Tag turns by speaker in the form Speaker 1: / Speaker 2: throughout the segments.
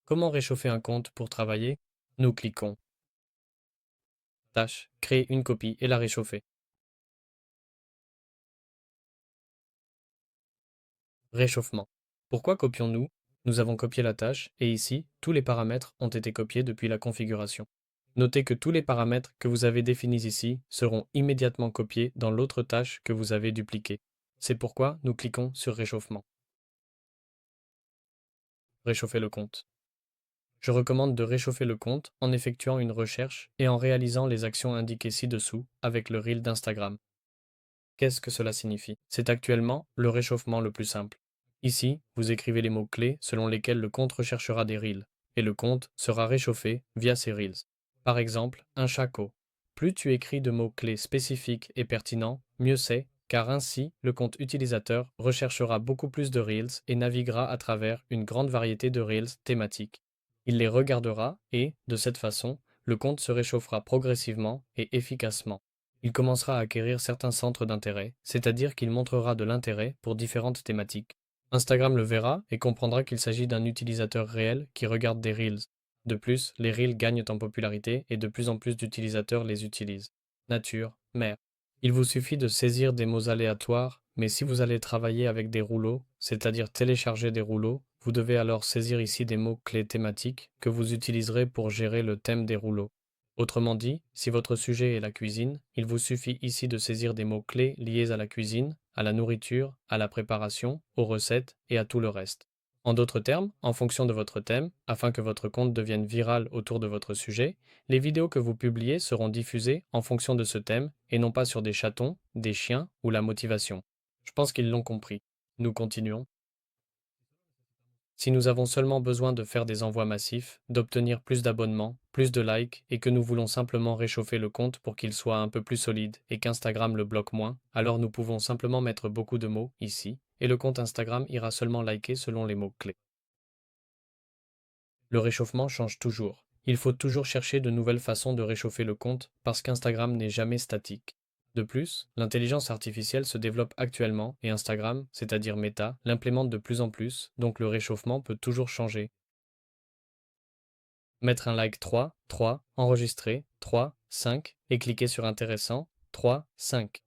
Speaker 1: Comment réchauffer un compte pour travailler? Nous cliquons. Tâche, créer une copie et la réchauffer. Réchauffement. Pourquoi copions-nous? Nous avons copié la tâche et ici, tous les paramètres ont été copiés depuis la configuration. Notez que tous les paramètres que vous avez définis ici seront immédiatement copiés dans l'autre tâche que vous avez dupliquée. C'est pourquoi nous cliquons sur Réchauffement. Réchauffer le compte. Je recommande de réchauffer le compte en effectuant une recherche et en réalisant les actions indiquées ci-dessous avec le reel d'Instagram. Qu'est-ce que cela signifie? C'est actuellement le réchauffement le plus simple. Ici, vous écrivez les mots-clés selon lesquels le compte recherchera des reels, et le compte sera réchauffé via ces reels. Par exemple, un chaco. Plus tu écris de mots-clés spécifiques et pertinents, mieux c'est, car ainsi, le compte utilisateur recherchera beaucoup plus de reels et naviguera à travers une grande variété de reels thématiques. Il les regardera et, de cette façon, le compte se réchauffera progressivement et efficacement. Il commencera à acquérir certains centres d'intérêt, c'est-à-dire qu'il montrera de l'intérêt pour différentes thématiques. Instagram le verra et comprendra qu'il s'agit d'un utilisateur réel qui regarde des Reels. De plus, les Reels gagnent en popularité et de plus en plus d'utilisateurs les utilisent. Nature, mer. Il vous suffit de saisir des mots aléatoires, mais si vous allez travailler avec des rouleaux, c'est-à-dire télécharger des rouleaux, vous devez alors saisir ici des mots-clés thématiques que vous utiliserez pour gérer le thème des rouleaux. Autrement dit, si votre sujet est la cuisine, il vous suffit ici de saisir des mots-clés liés à la cuisine, à la nourriture, à la préparation, aux recettes et à tout le reste. En d'autres termes, en fonction de votre thème, afin que votre compte devienne viral autour de votre sujet, les vidéos que vous publiez seront diffusées en fonction de ce thème et non pas sur des chatons, des chiens ou la motivation. Je pense qu'ils l'ont compris. Nous continuons. Si nous avons seulement besoin de faire des envois massifs, d'obtenir plus d'abonnements, plus de likes et que nous voulons simplement réchauffer le compte pour qu'il soit un peu plus solide et qu'Instagram le bloque moins, alors nous pouvons simplement mettre beaucoup de mots ici et le compte Instagram ira seulement liker selon les mots-clés. Le réchauffement change toujours. Il faut toujours chercher de nouvelles façons de réchauffer le compte parce qu'Instagram n'est jamais statique. De plus, l'intelligence artificielle se développe actuellement et Instagram, c'est-à-dire Meta, l'implémente de plus en plus, donc le réchauffement peut toujours changer. Mettre un like 3, enregistrer 5 et cliquer sur intéressant 5.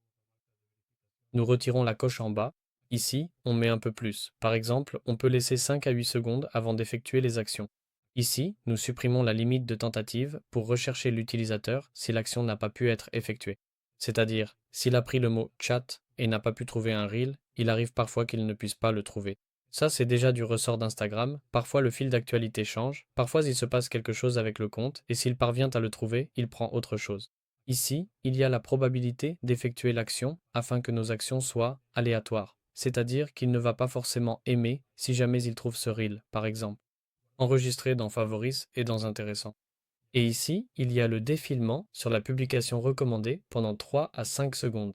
Speaker 1: Nous retirons la coche en bas. Ici, on met un peu plus. Par exemple, on peut laisser 5 à 8 secondes avant d'effectuer les actions. Ici, nous supprimons la limite de tentative pour rechercher l'utilisateur si l'action n'a pas pu être effectuée. C'est-à-dire, s'il a pris le mot chat et n'a pas pu trouver un reel, il arrive parfois qu'il ne puisse pas le trouver. Ça, c'est déjà du ressort d'Instagram. Parfois, le fil d'actualité change. Parfois, il se passe quelque chose avec le compte. Et s'il parvient à le trouver, il prend autre chose. Ici, il y a la probabilité d'effectuer l'action afin que nos actions soient aléatoires. C'est-à-dire qu'il ne va pas forcément aimer si jamais il trouve ce reel, par exemple. Enregistrer dans Favoris et dans Intéressant. Et ici, il y a le défilement sur la publication recommandée pendant 3 à 5 secondes.